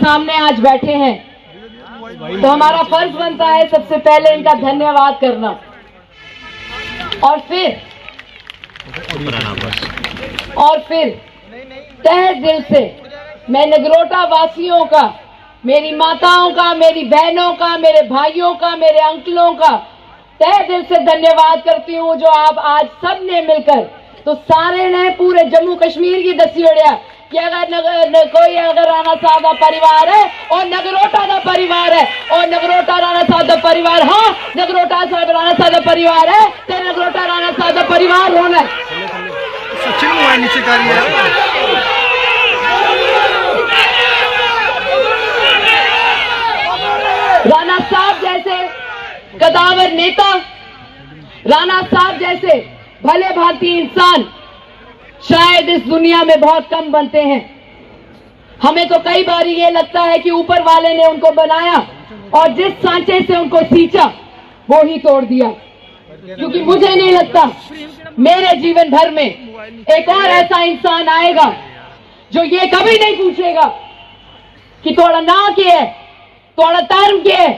सामने आज बैठे हैं, तो हमारा फर्ज बनता है सबसे पहले इनका धन्यवाद करना, और फिर तहे दिल से मैं नगरोटा वासियों का, मेरी माताओं का, मेरी बहनों का, मेरे भाइयों का, मेरे अंकलों का तहे दिल से धन्यवाद करती हूँ, जो आप आज सब ने मिलकर, तो सारे ने पूरे जम्मू कश्मीर की दसी उड़िया कि अगर कोई अगर राणा साहब का परिवार है और नगरोटा का परिवार है, और नगरोटा राणा साहब का परिवार, हाँ नगरोटा साहब राणा साहब का परिवार है, तो नगरोटा राणा साहब का परिवार होना है। राणा साहब जैसे कदावर नेता, राणा साहब जैसे भले भांति इंसान शायद इस दुनिया में बहुत कम बनते हैं। हमें तो कई बार ये लगता है कि ऊपर वाले ने उनको बनाया और जिस सांचे से उनको सींचा वो ही तोड़ दिया, क्योंकि मुझे नहीं लगता मेरे जीवन भर में एक और ऐसा इंसान आएगा जो ये कभी नहीं पूछेगा कि थोड़ा ना के है, थोड़ा धर्म के है,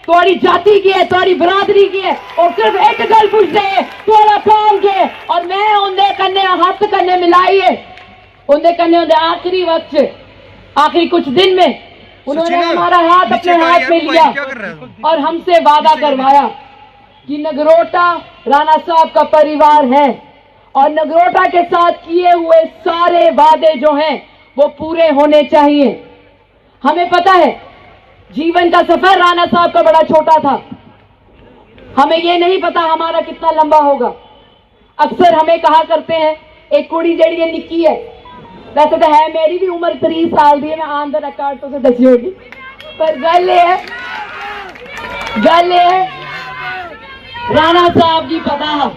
थोड़ी जाति की है, थोड़ी बरादरी की है, और सिर्फ एक गल पूछते हैं थोड़ा कौम के। और मैं उन्हें कन्ने हाथ कन्ने मिलाइए, उन्हें कन्ने उन्हें आखिरी वक्त, आखिरी कुछ दिन में उन्होंने हमारा हाथ अपने हाथ में लिया और हमसे वादा करवाया कि नगरोटा राणा साहब का परिवार है, और नगरोटा के साथ किए हुए सारे वादे जो हैं वो पूरे होने चाहिए। हमें पता है जीवन का सफर राणा साहब का बड़ा छोटा था, हमें ये नहीं पता हमारा कितना लंबा होगा। अक्सर हमें कहा करते हैं एक कुड़ी जड़ी निक्की है, वैसे तो है मेरी भी उम्र 30 साल दी है, मैं आन द रिकॉर्ड तो से दसी होगी, पर गल ये है राणा साहब की पता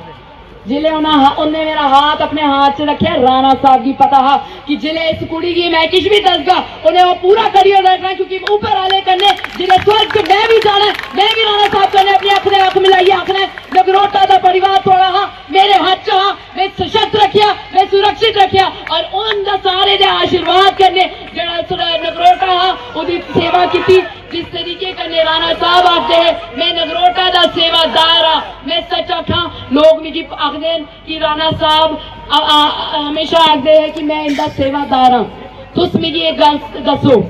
जिले उन्हें मेरा हाथ अपने हाथ से रखे, राणा साहब की पता कि जिले इस कुड़ी की मैं किश भी दसगा उन्हें वो पूरा करियर रखना, क्योंकि ऊपर आले करने जिले स्वर्ग मैं भी जाना, मैं भी राणा साहब करने अपनी आंखें आंख मिलाइए, आखने नगरोटा का परिवार थोड़ा मेरे हाथ चा मैं सशक्त रखिया, मैं सुरक्षित रखिया, और उन सारे दे आशीर्वाद करने जरा नगरोटा उसकी सेवा की जिस तरीके का राणा साहब आते हैं, मैं नगरोटा का सेवादार हाँ, मैं सच आखा। लोग मिगी आखते हैं कि राणा साहब हमेशा आखते हैं कि मैं इनका सेवादार हाँ। तुस मिगी एक गल दसो,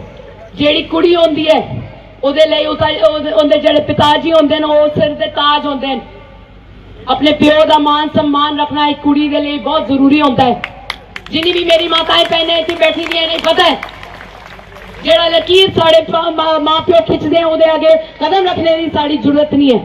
जेड़ी कुड़ी होंदी है उहदे लई उहदे जेड़े पिताजी होंदे न वो सिर दे ताज होंदे न, अपने प्यो का मान सम्मान रखना एक कुड़ी के लिए बहुत जरूरी होता है। जिन्नी भी मेरी माताएं बहनें इतनी बैठी दी नहीं पता है जेड़ा लकीर साढ़े मां प्यो खिंचते हैं उहदे आगे कदम रखने की साड़ी जरूरत नहीं है।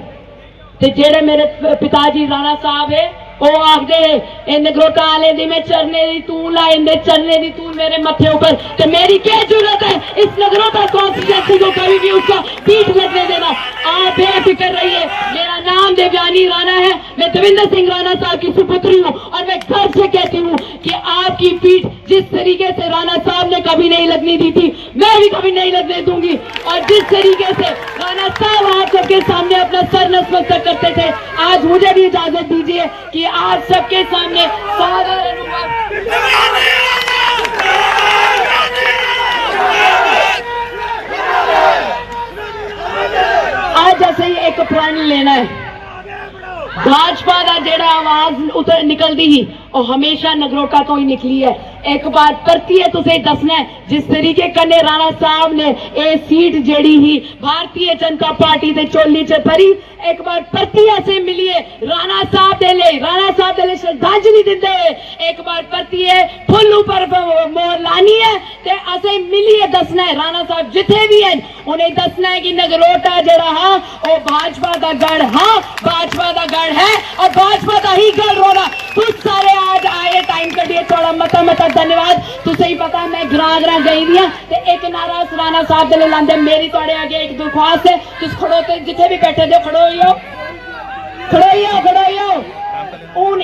ते जेड़े मेरे पिताजी राणा साहब है वो आखते है नगरोटा आले दी मैं चरने दी तू ला, इंदे चरने दी तू मेरे मथे ऊपर, ते मेरी क्या जरूरत है इस नगरोटा कॉन्स्टिट्यूएंसी को कभी भी उसका पीठ लगने देना। आप बेफिक्र रहिए, मेरा नाम देवयानी राणा है, मैं देवेंद्र सिंह राणा साहब की सुपुत्री हूँ, और मैं घर से कहती हूँ कि आपकी पीठ जिस तरीके से राणा साहब ने कभी नहीं लगने दी थी मैं भी कभी नहीं लगने दूंगी, और जिस तरीके से राणा साहब आप सबके सामने अपना सर नतमस्तक करते थे, आज मुझे भी इजाजत दीजिए कि आप सबके सामने आज जैसे ही एक प्रण लेना है, भाजपा का जेड़ा आवाज उतर निकलती ही और हमेशा नगरोटा तो ही निकली है। एक बार परतिए तुसे दसना है जिस तरीके कने राणा साहब ने ये सीट जेड़ी ही भारतीय जनता पार्टी दे चोली च भरी, एक बार परतिया से मिलिए राणा साहब दे ले श्रद्धांजलि दिंदे, एक बार परतिए फुल ऊपर मोहर लानी है ते असे मिलिए दसना है राणा साहब जिथे भी हैं उन्हें दसना है कि नगरोटा जरा हाँ वो भाजपा का गढ़, हाँ भाजपा का गढ़ है और भाजपा का ही गढ़ रोना। कुछ सारे आज आए टाइम कटिए, थोड़ा मता धन्यवाद। तुझे ही पता मैं ग्रां गई दी ते एक नारा राणा साहब दे लांदे, मेरी थोड़े आगे एक दरख्वास्त है, तुम खड़ो ते जिथे भी बैठे दे खड़ो हूं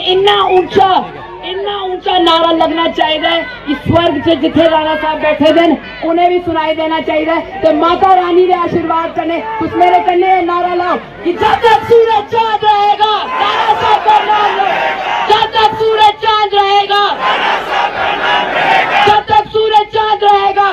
इन्ना ऊंचा नारा लगना चाहिए कि स्वर्ग से जिथे राणा साहब बैठे थे उन्हें भी सुनाई देना चाहिए। तो माता रानी के आशीर्वाद करने कुछ मेरे कन्ने नारा लाओ कि जब तक सूरज चांद रहेगा राणा साहब का नाम लो, जब तक सूरज चांद रहेगा, जब तक सूरज चांद रहेगा।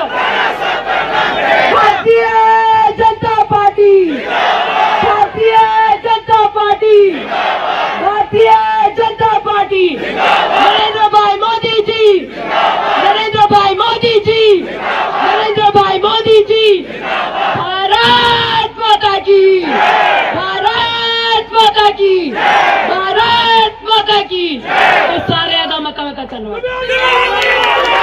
माता की। तो सारे दा मता मता धन्यवाद।